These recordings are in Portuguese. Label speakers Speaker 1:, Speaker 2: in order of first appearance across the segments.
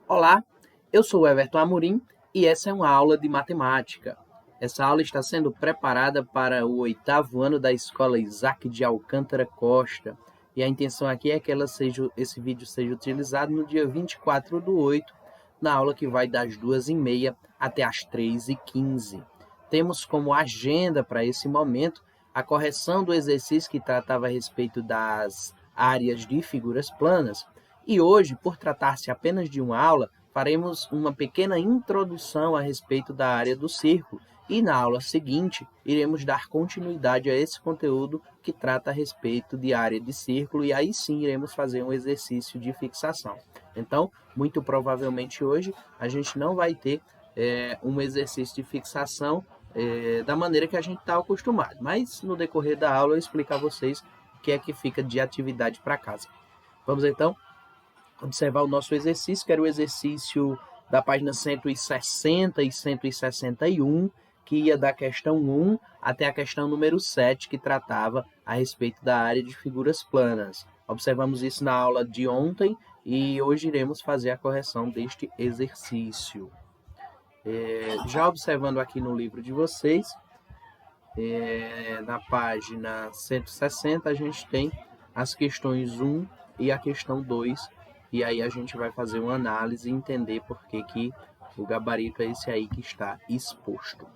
Speaker 1: Olá, eu sou o Everton Amorim e essa é uma aula de matemática. Essa aula está sendo preparada para o 8º ano da Escola Isaac de Alcântara Costa e a intenção aqui é que esse vídeo seja utilizado no dia 24/8, na aula que vai das 2h30 até as 3h15. Temos como agenda para esse momento a correção do exercício que tratava a respeito das áreas de figuras planas. E hoje, por tratar-se apenas de uma aula, faremos uma pequena introdução a respeito da área do círculo e na aula seguinte iremos dar continuidade a esse conteúdo que trata a respeito de área de círculo e aí sim iremos fazer um exercício de fixação. Então, muito provavelmente hoje a gente não vai ter um exercício de fixação da maneira que a gente está acostumado, mas no decorrer da aula eu explico a vocês o que é que fica de atividade para casa. Vamos então observar o nosso exercício, que era o exercício da página 160 e 161, que ia da questão 1 até a questão número 7, que tratava a respeito da área de figuras planas. Observamos isso na aula de ontem e hoje iremos fazer a correção deste exercício. Já observando aqui no livro de vocês, na página 160, a gente tem as questões 1 e a questão 2, e aí a gente vai fazer uma análise e entender por que o gabarito é esse aí que está exposto.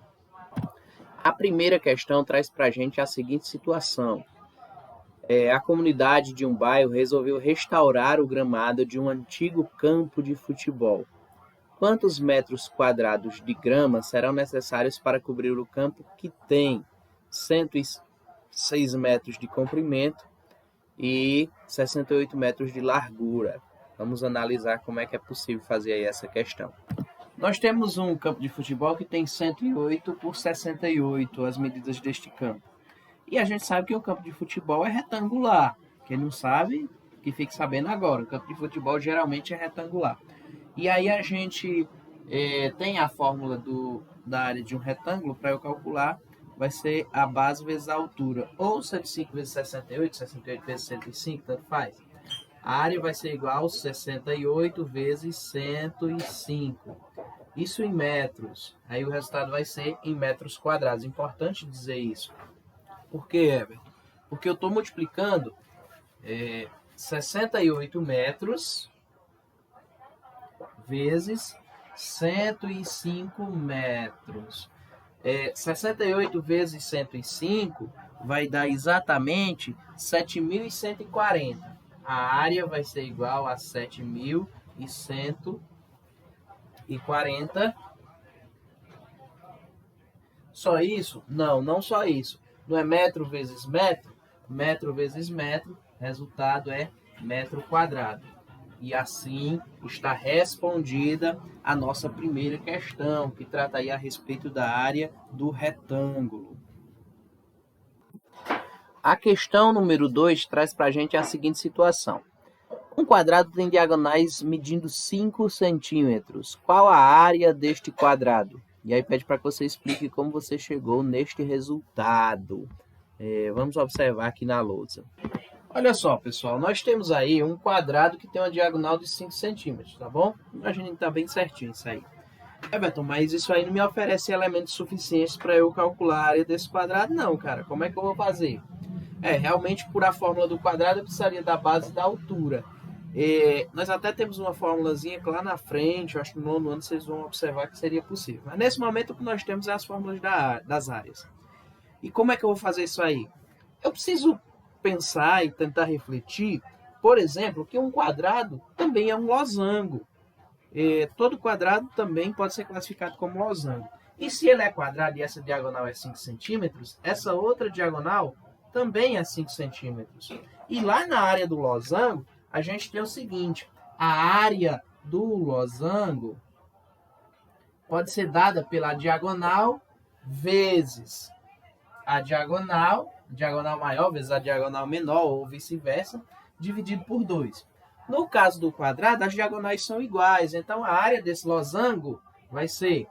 Speaker 1: A primeira questão traz para a gente a seguinte situação. A comunidade de um bairro resolveu restaurar o gramado de um antigo campo de futebol. Quantos metros quadrados de grama serão necessários para cobrir o campo que tem 106 metros de comprimento e 68 metros de largura? Vamos analisar como é que é possível fazer aí essa questão. Nós temos um campo de futebol que tem 108 por 68, as medidas deste campo. E a gente sabe que o campo de futebol é retangular. Quem não sabe, que fique sabendo agora. O campo de futebol geralmente é retangular. E aí a gente tem a fórmula da área de um retângulo para eu calcular. Vai ser a base vezes a altura. Ou 105 vezes 68, 68 vezes 105, tanto faz. A área vai ser igual a 68 vezes 105. Isso em metros. Aí o resultado vai ser em metros quadrados. Importante dizer isso. Por quê, Everton? Porque eu estou multiplicando 68 metros vezes 105 metros. 68 vezes 105 vai dar exatamente 7.140. A área vai ser igual a 7.140. Só isso? Não, não só isso. Não é metro vezes metro? Metro vezes metro, resultado é metro quadrado. E assim está respondida a nossa primeira questão, que trata aí a respeito da área do retângulo. A questão número 2 traz para a gente a seguinte situação. Um quadrado tem diagonais medindo 5 centímetros. Qual a área deste quadrado? E aí pede para que você explique como você chegou neste resultado. Vamos observar aqui na lousa. Olha só, pessoal, nós temos aí um quadrado que tem uma diagonal de 5 centímetros, tá bom? Imagina que está bem certinho isso aí. Everton, mas isso aí não me oferece elementos suficientes para eu calcular a área desse quadrado, não, cara. Como é que eu vou fazer? Realmente, por a fórmula do quadrado, eu precisaria da base da altura. Nós até temos uma formulazinha que lá na frente, eu acho que no nono ano vocês vão observar que seria possível. Mas nesse momento o que nós temos é as fórmulas das áreas. E como é que eu vou fazer isso aí? Eu preciso pensar e tentar refletir, por exemplo, que um quadrado também é um losango. Todo quadrado também pode ser classificado como losango. E se ele é quadrado e essa diagonal é 5 centímetros, essa outra diagonal também é 5 centímetros. E lá na área do losango, a gente tem o seguinte, a área do losango pode ser dada pela diagonal vezes a diagonal maior vezes a diagonal menor, ou vice-versa, dividido por 2. No caso do quadrado, as diagonais são iguais, então a área desse losango vai ser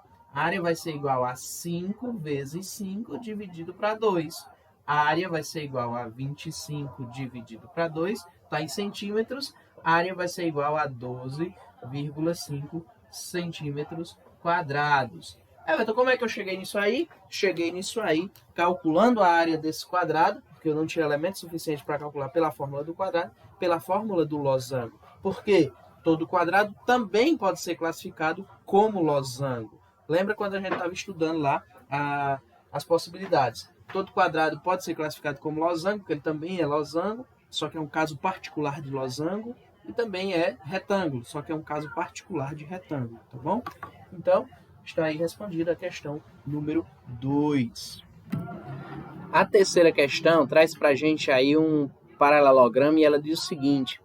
Speaker 1: igual a 5 vezes 5 dividido para 2. A área vai ser igual a 25 dividido para 2, está em centímetros. a área vai ser igual a 12,5 centímetros quadrados. Então, como é que eu cheguei nisso aí? Cheguei nisso aí calculando a área desse quadrado, porque eu não tinha elemento suficiente para calcular pela fórmula do quadrado, pela fórmula do losango. Porque todo quadrado também pode ser classificado como losango. Lembra quando a gente estava estudando lá as possibilidades? Todo quadrado pode ser classificado como losango, porque ele também é losango, só que é um caso particular de losango, e também é retângulo, só que é um caso particular de retângulo, tá bom? Então, está aí respondida a questão número 2. A terceira questão traz para a gente aí um paralelogramo e ela diz o seguinte: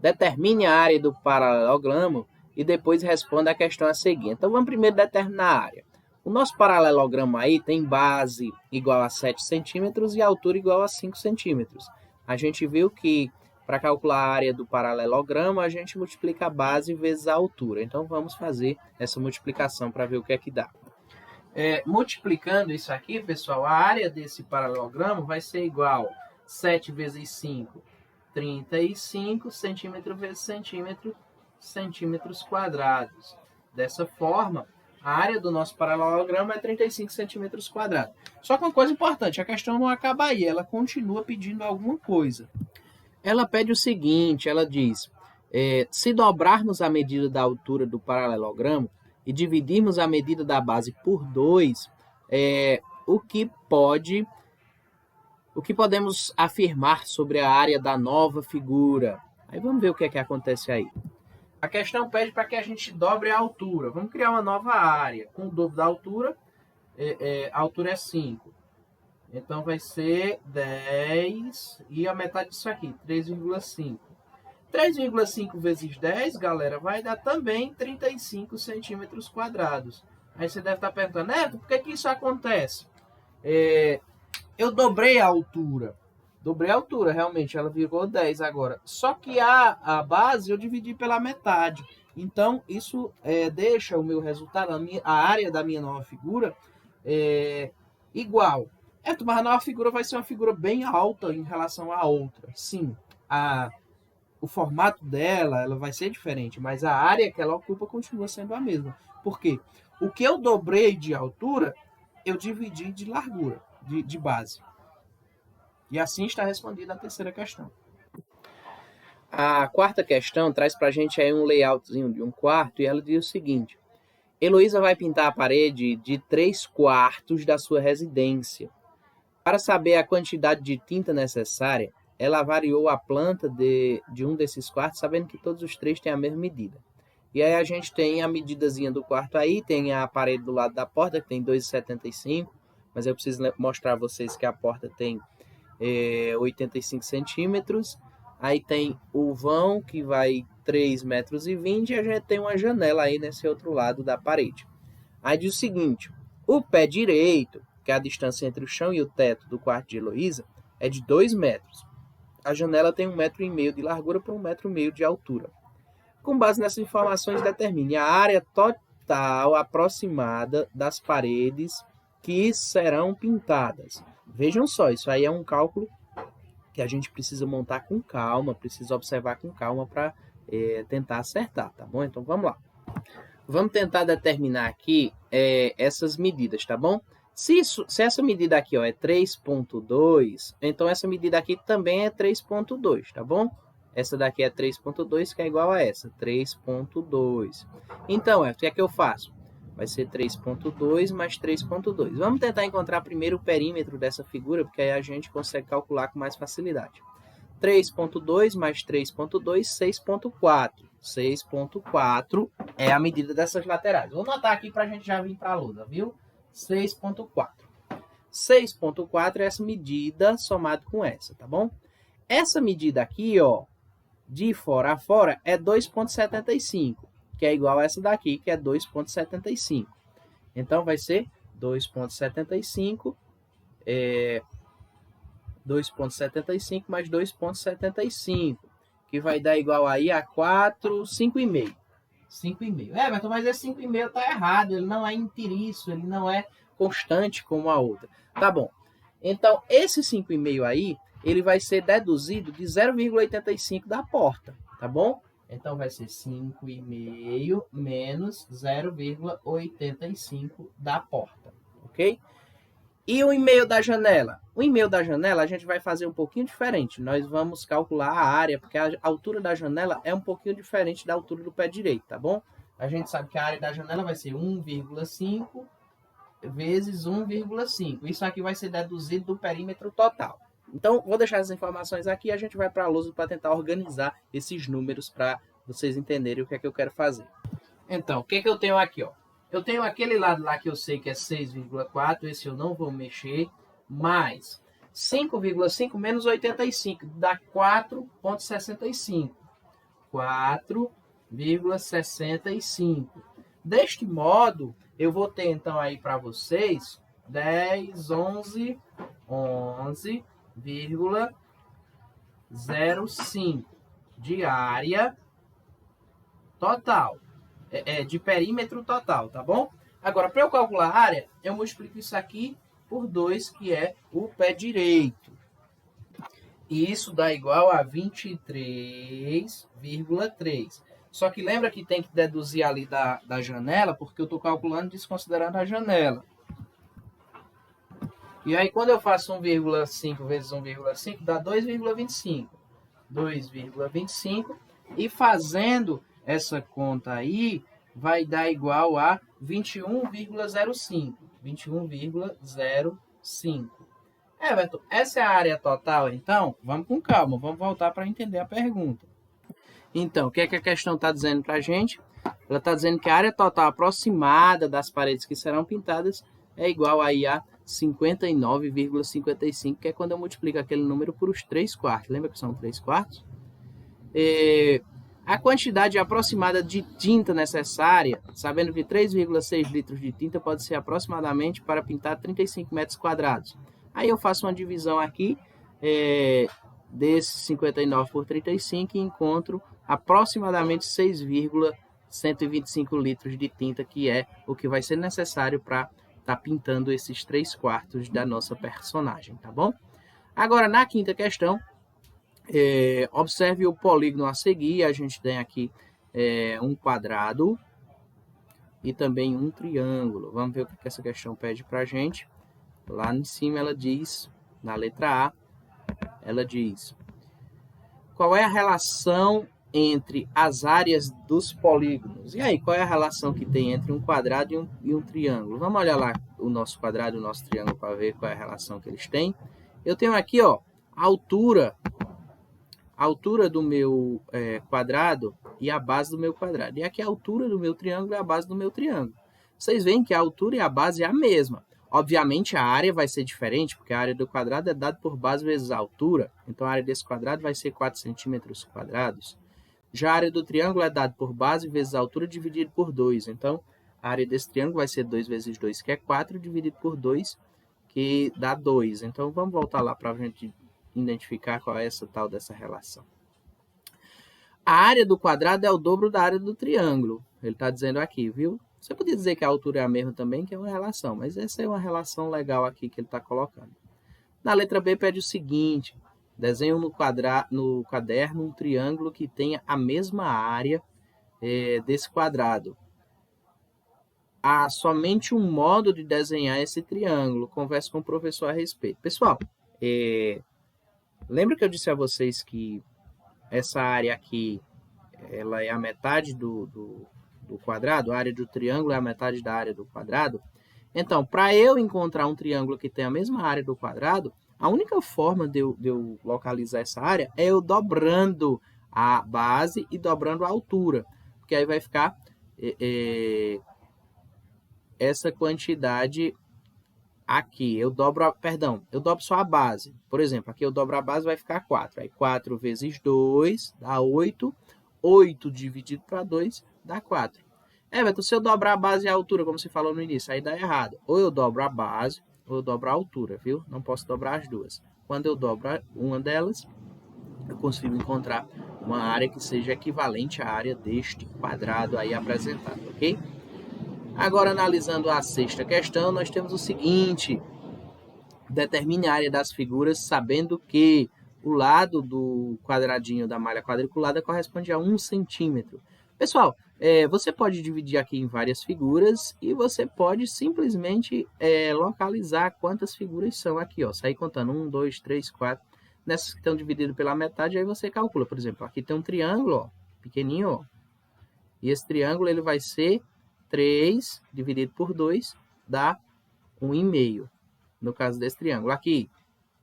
Speaker 1: determine a área do paralelogramo e depois responda a questão a seguir. Então, vamos primeiro determinar a área. O nosso paralelogramo aí tem base igual a 7 centímetros e altura igual a 5 centímetros. A gente viu que para calcular a área do paralelogramo, a gente multiplica a base vezes a altura. Então, vamos fazer essa multiplicação para ver o que é que dá. Multiplicando isso aqui, pessoal, a área desse paralelogramo vai ser igual a 7 vezes 5, 35 centímetro vezes centímetro, centímetros quadrados. Dessa forma, a área do nosso paralelogramo é 35 centímetros quadrados. Só que uma coisa importante, a questão não acaba aí, ela continua pedindo alguma coisa. Ela pede o seguinte, ela diz, se dobrarmos a medida da altura do paralelogramo e dividirmos a medida da base por 2, o que podemos afirmar sobre a área da nova figura? Aí vamos ver o que é que acontece aí. A questão pede para que a gente dobre a altura. Vamos criar uma nova área. Com o dobro da altura, a altura é 5. Então, vai ser 10 e a metade disso aqui, 3,5. 3,5 vezes 10, galera, vai dar também 35 centímetros quadrados. Aí você deve estar perguntando, Neto, por que isso acontece? Eu dobrei a altura. Dobrei a altura, realmente, ela virou 10 agora. Só que a base eu dividi pela metade. Então, isso deixa o meu resultado, a área da minha nova figura, igual. Mas a nova figura vai ser uma figura bem alta em relação à outra. Sim, o formato dela ela vai ser diferente, mas a área que ela ocupa continua sendo a mesma. Por quê? O que eu dobrei de altura, eu dividi de largura, de base. E assim está respondida a terceira questão. A quarta questão traz para a gente aí um layoutzinho de um quarto e ela diz o seguinte: Heloísa vai pintar a parede de 3/4 da sua residência. Para saber a quantidade de tinta necessária, ela variou a planta de um desses quartos, sabendo que todos os 3 têm a mesma medida. E aí a gente tem a medidazinha do quarto aí, tem a parede do lado da porta, que tem 2,75, mas eu preciso mostrar a vocês que a porta tem 85 centímetros. Aí tem o vão, que vai 3,20 metros, e a gente tem uma janela aí nesse outro lado da parede. Aí diz o seguinte: o pé direito, que é a distância entre o chão e o teto do quarto de Heloísa, é de 2 metros. A janela tem 1,5 metro de largura por 1,5 metro de altura. Com base nessas informações, determine a área total aproximada das paredes que serão pintadas. Vejam só, isso aí é um cálculo que a gente precisa montar com calma, precisa observar com calma para tentar acertar, tá bom? Então vamos lá. Vamos tentar determinar aqui essas medidas, tá bom? Se essa medida aqui é 3,2, então essa medida aqui também é 3,2, tá bom? Essa daqui é 3,2, que é igual a essa, 3,2. Então, o que é que eu faço? Vai ser 3,2 mais 3,2. Vamos tentar encontrar primeiro o perímetro dessa figura, porque aí a gente consegue calcular com mais facilidade. 3,2 mais 3,2, 6,4. 6,4 é a medida dessas laterais. Vou anotar aqui para a gente já vir para a lousa, viu? 6,4. 6,4 é essa medida somado com essa, tá bom? Essa medida aqui, ó, de fora a fora, é 2,75, que é igual a essa daqui, que é 2,75. Então, vai ser 2,75, 2,75 mais 2,75, que vai dar igual aí a 4, 5,5. 5,5. Mas esse 5,5 está errado, ele não é inteiriço, ele não é constante como a outra. Tá bom. Então, esse 5,5 aí, ele vai ser deduzido de 0,85 da porta. tá bom? Então, vai ser 5,5 menos 0,85 da porta, ok? E o e-mail da janela? O e-mail da janela a gente vai fazer um pouquinho diferente. Nós vamos calcular a área, porque a altura da janela é um pouquinho diferente da altura do pé direito, tá bom? A gente sabe que a área da janela vai ser 1,5 vezes 1,5. Isso aqui vai ser deduzido do perímetro total. Então, vou deixar essas informações aqui e a gente vai para a lousa para tentar organizar esses números para vocês entenderem o que é que eu quero fazer. Então, o que é que eu tenho aqui, ó? Eu tenho aquele lado lá que eu sei que é 6,4, esse eu não vou mexer, mais 5,5 menos 85, dá 4,65. 4,65. Deste modo, eu vou ter então aí para vocês 10, 11,05 de área total. De perímetro total, tá bom? Agora, para eu calcular a área, eu multiplico isso aqui por 2, que é o pé direito. E isso dá igual a 23,3. Só que lembra que tem que deduzir ali da janela, porque eu estou calculando desconsiderando a janela. E aí, quando eu faço 1,5 vezes 1,5, dá 2,25. 2,25. E fazendo essa conta aí, vai dar igual a 21,05. 21,05. Everton, essa é a área total, então? Vamos com calma, vamos voltar para entender a pergunta. Então, o que é que a questão está dizendo para a gente? Ela está dizendo que a área total aproximada das paredes que serão pintadas é igual aí a 59,55, que é quando eu multiplico aquele número por os 3 quartos. Lembra que são 3 quartos? A quantidade aproximada de tinta necessária, sabendo que 3,6 litros de tinta pode ser aproximadamente para pintar 35 metros quadrados. Aí eu faço uma divisão aqui desse 59 por 35 e encontro aproximadamente 6,125 litros de tinta, que é o que vai ser necessário para estar pintando esses 3 quartos da nossa personagem, tá bom? Agora, na quinta questão, observe o polígono a seguir. A gente tem aqui um quadrado e também um triângulo. Vamos ver o que essa questão pede para a gente. Lá em cima ela diz, na letra A, ela diz: qual é a relação entre as áreas dos polígonos? E aí, qual é a relação que tem entre um quadrado e um triângulo? Vamos olhar lá o nosso quadrado e o nosso triângulo para ver qual é a relação que eles têm. Eu tenho aqui, ó, a altura do meu quadrado e a base do meu quadrado. E aqui a altura do meu triângulo e a base do meu triângulo. Vocês veem que a altura e a base é a mesma. Obviamente, a área vai ser diferente, porque a área do quadrado é dada por base vezes a altura. Então, a área desse quadrado vai ser 4 centímetros quadrados. Já a área do triângulo é dada por base vezes a altura dividido por 2. Então, a área desse triângulo vai ser 2 vezes 2, que é 4, dividido por 2, que dá 2. Então, vamos voltar lá para a gente identificar qual é essa tal dessa relação. A área do quadrado é o dobro da área do triângulo. Ele está dizendo aqui, viu? Você podia dizer que a altura é a mesma também, que é uma relação, mas essa é uma relação legal aqui que ele está colocando. Na letra B pede o seguinte: desenho no caderno um triângulo que tenha a mesma área desse quadrado. Há somente um modo de desenhar esse triângulo. Converse com o professor a respeito. Pessoal, lembra que eu disse a vocês que essa área aqui ela é a metade do quadrado? A área do triângulo é a metade da área do quadrado? Então, para eu encontrar um triângulo que tem a mesma área do quadrado, a única forma de eu localizar essa área é eu dobrando a base e dobrando a altura. Porque aí vai ficar essa quantidade aqui. Eu dobro só a base. Por exemplo, aqui eu dobro a base, vai ficar 4. Aí 4 vezes 2 dá 8. 8 dividido para 2 dá 4. Everton, se eu dobrar a base e a altura, como você falou no início, aí dá errado. Ou eu dobro a base, ou eu dobro a altura, viu? Não posso dobrar as duas. Quando eu dobro uma delas, eu consigo encontrar uma área que seja equivalente à área deste quadrado aí apresentado, ok? Agora, analisando a sexta questão, nós temos o seguinte: determine a área das figuras sabendo que o lado do quadradinho da malha quadriculada corresponde a 1 centímetro. Pessoal, você pode dividir aqui em várias figuras e você pode simplesmente localizar quantas figuras são aqui, ó. Sair contando 1, 2, 3, 4. Nessas que estão divididas pela metade, aí você calcula. Por exemplo, aqui tem um triângulo, ó, pequenininho, ó. E esse triângulo ele vai ser 3 dividido por 2 dá 1,5. No caso desse triângulo. Aqui,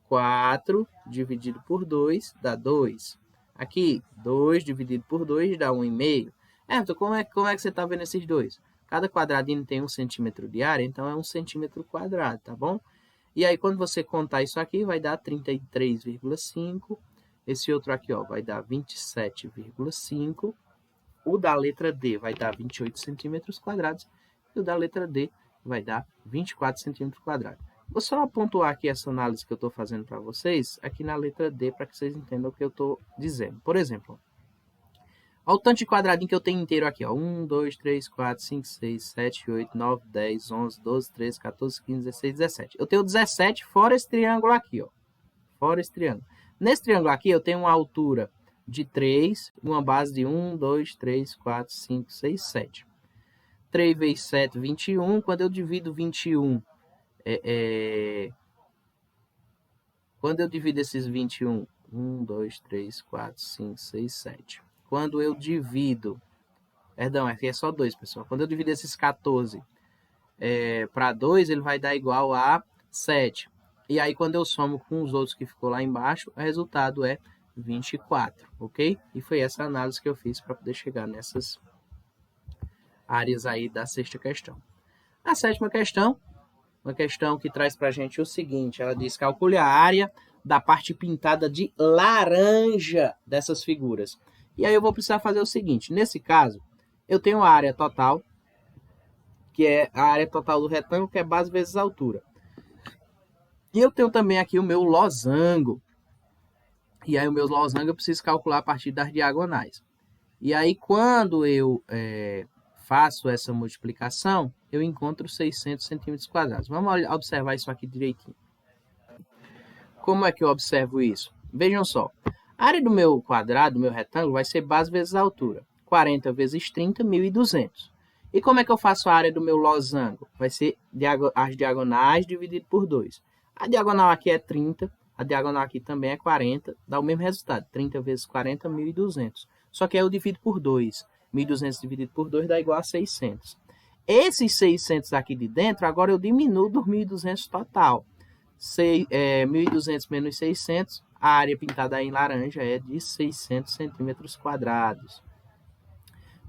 Speaker 1: 4 dividido por 2 dá 2. Aqui, 2 dividido por 2 dá 1,5. Então, como é que você está vendo esses dois? Cada quadradinho tem 1 centímetro de área, então é 1 centímetro quadrado, tá bom? E aí, quando você contar isso aqui, vai dar 33,5. Esse outro aqui, ó, vai dar 27,5. O da letra D vai dar 28 centímetros quadrados. E o da letra D vai dar 24 centímetros quadrados. Vou só pontuar aqui essa análise que eu estou fazendo para vocês, aqui na letra D, para que vocês entendam o que eu estou dizendo. Por exemplo, olha o tanto de quadradinho que eu tenho inteiro aqui. Ó. 1, 2, 3, 4, 5, 6, 7, 8, 9, 10, 11, 12, 13, 14, 15, 16, 17. Eu tenho 17 fora esse triângulo aqui. Ó. Fora esse triângulo. Nesse triângulo aqui eu tenho uma altura de 3 e uma base de 1, 2, 3, 4, 5, 6, 7. 3 vezes 7, 21. Quando eu divido 21... Quando eu divido esses 21, 1, 2, 3, 4, 5, 6, 7. Quando eu divido, perdão, aqui é só 2, pessoal. Quando eu divido esses 14 para 2, ele vai dar igual a 7. E aí, quando eu somo com os outros que ficou lá embaixo, o resultado é 24, ok? E foi essa análise que eu fiz para poder chegar nessas áreas aí da sexta questão. A sétima questão, uma questão que traz para a gente o seguinte, ela diz, calcule a área da parte pintada de laranja dessas figuras. E aí eu vou precisar fazer o seguinte, nesse caso, eu tenho a área total, que é a área total do retângulo, que é base vezes altura. E eu tenho também aqui o meu losango. E aí o meu losango eu preciso calcular a partir das diagonais. E aí quando eu faço essa multiplicação, eu encontro 600 centímetros quadrados. Vamos observar isso aqui direitinho. Como é que eu observo isso? Vejam só. A área do meu quadrado, do meu retângulo, vai ser base vezes altura. 40 vezes 30, 1.200. E como é que eu faço a área do meu losango? Vai ser as diagonais dividido por 2. A diagonal aqui é 30, a diagonal aqui também é 40, dá o mesmo resultado. 30 vezes 40, 1.200. Só que aí eu divido por 2. 1.200 dividido por 2 dá igual a 600. Esses 600 aqui de dentro, agora eu diminuo dos 1.200 total. 1.200 menos 600, a área pintada em laranja é de 600 centímetros quadrados.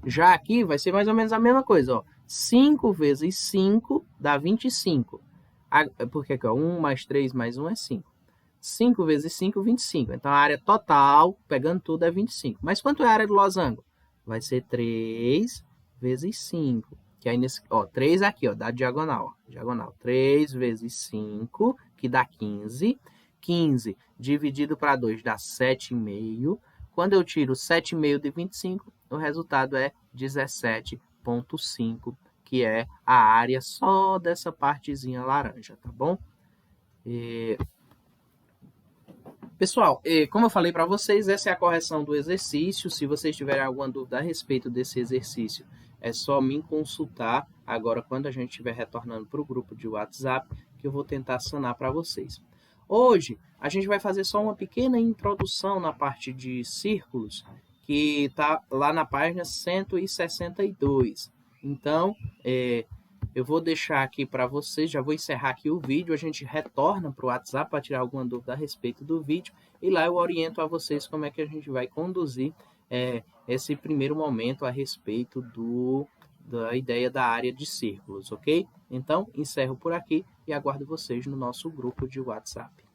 Speaker 1: Já aqui vai ser mais ou menos a mesma coisa. Ó. 5 vezes 5 dá 25. Porque aqui, ó, 1 mais 3 mais 1 é 5. 5 vezes 5, 25. Então, a área total, pegando tudo, é 25. Mas quanto é a área do losango? Vai ser 3 vezes 5. Que aí, nesse, ó, 3 aqui, ó, dá diagonal. Ó, diagonal. 3 vezes 5, que dá 15. 15 dividido para 2 dá 7,5. Quando eu tiro 7,5 de 25, o resultado é 17,5, que é a área só dessa partezinha laranja, tá bom? Pessoal, como eu falei para vocês, essa é a correção do exercício. Se vocês tiverem alguma dúvida a respeito desse exercício, é só me consultar agora quando a gente estiver retornando para o grupo de WhatsApp, que eu vou tentar sanar para vocês. Hoje, a gente vai fazer só uma pequena introdução na parte de círculos, que está lá na página 162. Então, eu vou deixar aqui para vocês, já vou encerrar aqui o vídeo, a gente retorna para o WhatsApp para tirar alguma dúvida a respeito do vídeo, e lá eu oriento a vocês como é que a gente vai conduzir esse primeiro momento a respeito da ideia da área de círculos, ok? Então, encerro por aqui e aguardo vocês no nosso grupo de WhatsApp.